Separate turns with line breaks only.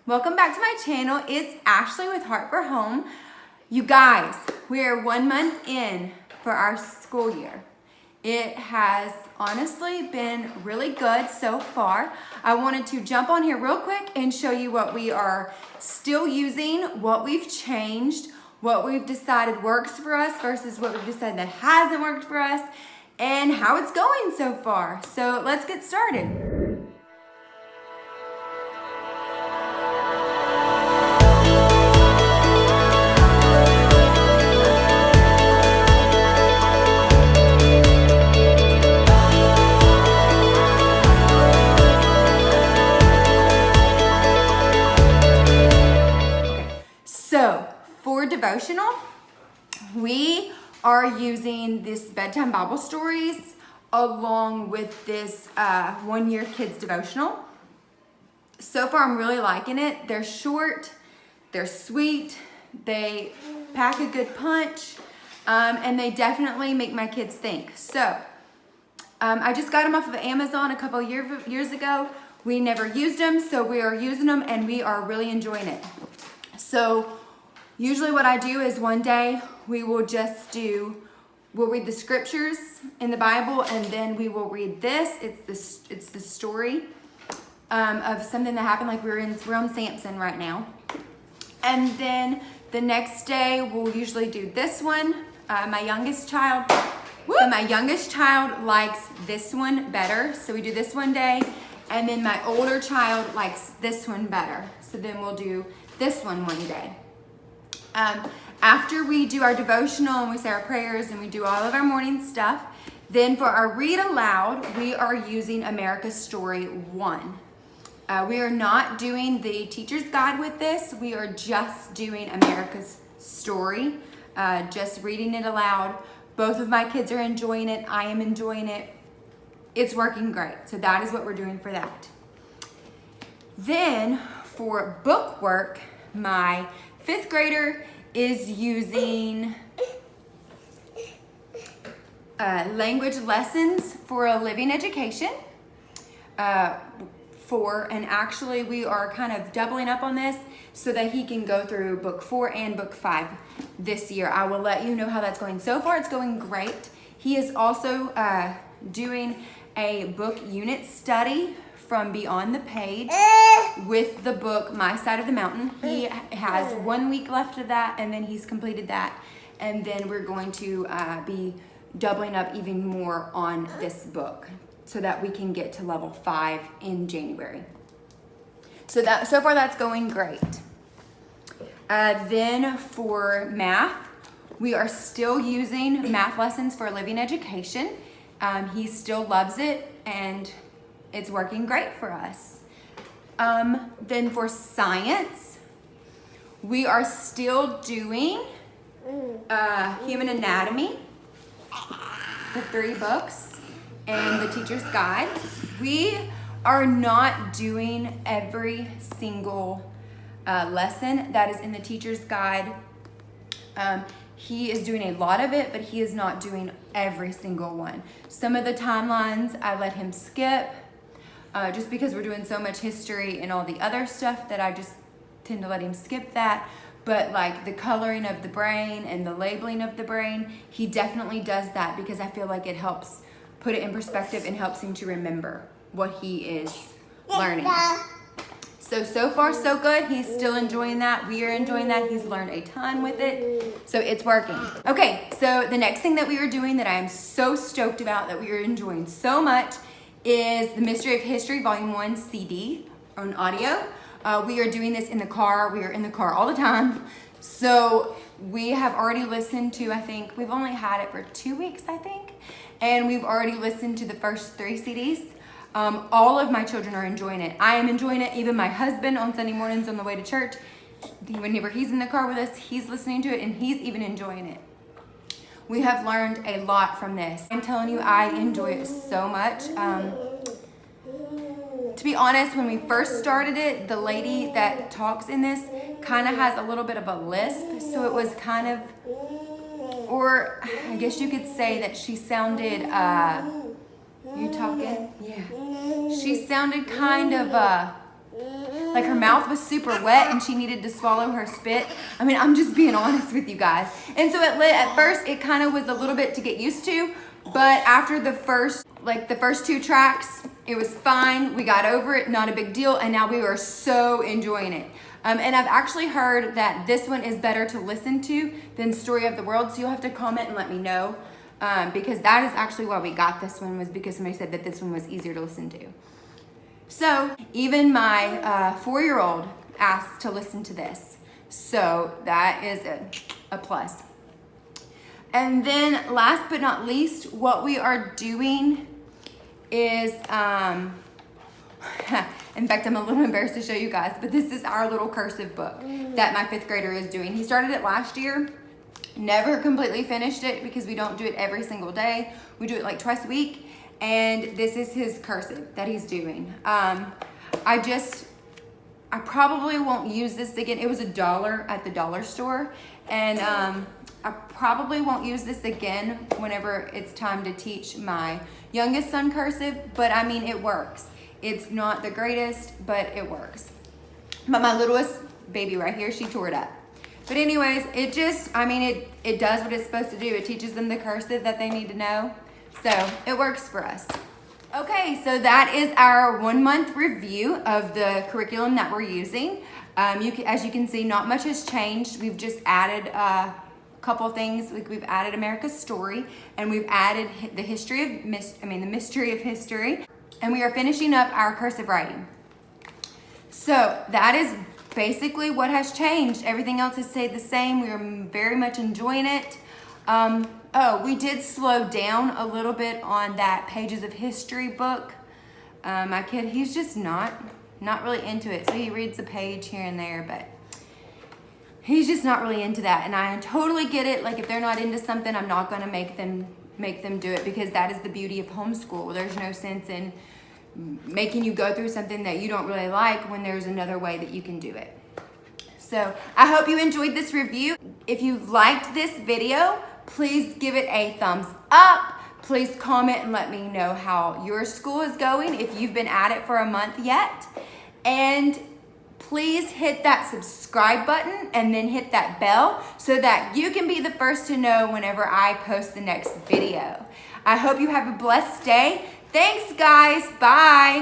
Welcome back to my channel. It's Ashley with Heart for Home. You guys, we are 1 month in for our school year. It has honestly been really good so far. I wanted to jump on here real quick and show you what we are still using, what we've changed, what we've decided works for us versus what we've decided that hasn't worked for us, and how it's going so far. So let's get started. So for devotional, we are using this bedtime Bible stories along with this 1 year kids devotional. So far, I'm really liking it. They're short, they're sweet, they pack a good punch, and they definitely make my kids think. So I just got them off of Amazon a couple years ago. We never used them, so we are using them and we are really enjoying it. So usually what I do is one day we'll read the scriptures in the Bible, and then we will read this. It's the story of something that happened, like we're on Samson right now. And then the next day we'll usually do this one. My youngest child likes this one better, so we do this one day. And then my older child likes this one better, so then we'll do this one day. After we do our devotional and we say our prayers and we do all of our morning stuff, then for our read aloud, we are using America's Story 1. We are not doing the teacher's guide with this. We are just doing America's Story, just reading it aloud. Both of my kids are enjoying it. I am enjoying it. It's working great. So that is what we're doing for that. Then for book work, my 5th grader is using language lessons for a living education. And actually we are kind of doubling up on this so that he can go through book 4 and book 5 this year. I will let you know how that's going. So far it's going great. He is also doing a book unit study from Beyond the Page with the book My Side of the Mountain. He has 1 week left of that, and then he's completed that. And then we're going to be doubling up even more on this book so that we can get to level 5 in January. So far that's going great. Then for math, we are still using math lessons for a living education. He still loves it, and it's working great for us. Then for science, we are still doing Human Anatomy, the 3 books, and the teacher's guide. We are not doing every single lesson that is in the teacher's guide. He is doing a lot of it, but he is not doing every single one. Some of the timelines I let him skip, just because we're doing so much history and all the other stuff that I just tend to let him skip that. But like the coloring of the brain and the labeling of the brain, he definitely does that because I feel like it helps put it in perspective and helps him to remember what he is learning. So far so good. He's still enjoying that. We are enjoying that. He's learned a ton with it. So it's working. Okay, so the next thing that we are doing that I am so stoked about, that we are enjoying so much, is the Mystery of History Volume 1 CD on audio. We are doing this in the car. We are in the car all the time. So we have already listened to, I think, we've only had it for 2 weeks, I think. And we've already listened to the first 3 CDs. All of my children are enjoying it. I am enjoying it. Even my husband on Sunday mornings on the way to church, whenever he's in the car with us, he's listening to it and he's even enjoying it. We have learned a lot from this. I'm telling you, I enjoy it so much. To be honest, when we first started it, the lady that talks in this kind of has a little bit of a lisp. So it was kind of, or I guess you could say that she sounded, you talking? Yeah. She sounded kind of Like her mouth was super wet and she needed to swallow her spit. I mean, I'm just being honest with you guys. And so at first it kind of was a little bit to get used to, but after the first 2 tracks, it was fine. We got over it, not a big deal, and now we are so enjoying it. And I've actually heard that this one is better to listen to than Story of the World, so you'll have to comment and let me know, because that is actually why we got this one, was because somebody said that this one was easier to listen to. So even my 4-year-old asked to listen to this, so that is a plus. And then last but not least, what we are doing is, in fact, I'm a little embarrassed to show you guys, but this is our little cursive book that my 5th grader is doing. He started it last year, never completely finished it because we don't do it every single day. We do it like twice a week, and this is his cursive that he's doing. I probably won't use this again. It was $1 at the dollar store, and I probably won't use this again whenever it's time to teach my youngest son cursive, but I mean, it works. It's not the greatest, but it works. But my littlest baby right here, she tore it up. But anyways, it does what it's supposed to do. It teaches them the cursive that they need to know. So it works for us. Okay, so that is our 1-month review of the curriculum that we're using. As you can see, not much has changed. We've just added couple things. We've added America's story, and we've added the mystery of history, and we are finishing up our cursive writing. So that is basically what has changed. Everything else has stayed the same. We are very much enjoying it. We did slow down a little bit on that Pages of History book. My kid, he's just not really into it. So he reads a page here and there, but he's just not really into that, and I totally get it. Like, if they're not into something, I'm not gonna make them do it, because that is the beauty of homeschool. There's no sense in making you go through something that you don't really like when there's another way that you can do it. So I hope you enjoyed this review. If you liked this video, please give it a thumbs up. Please comment and let me know how your school is going, if you've been at it for a month yet. And please hit that subscribe button and then hit that bell so that you can be the first to know whenever I post the next video. I hope you have a blessed day. Thanks, guys. Bye.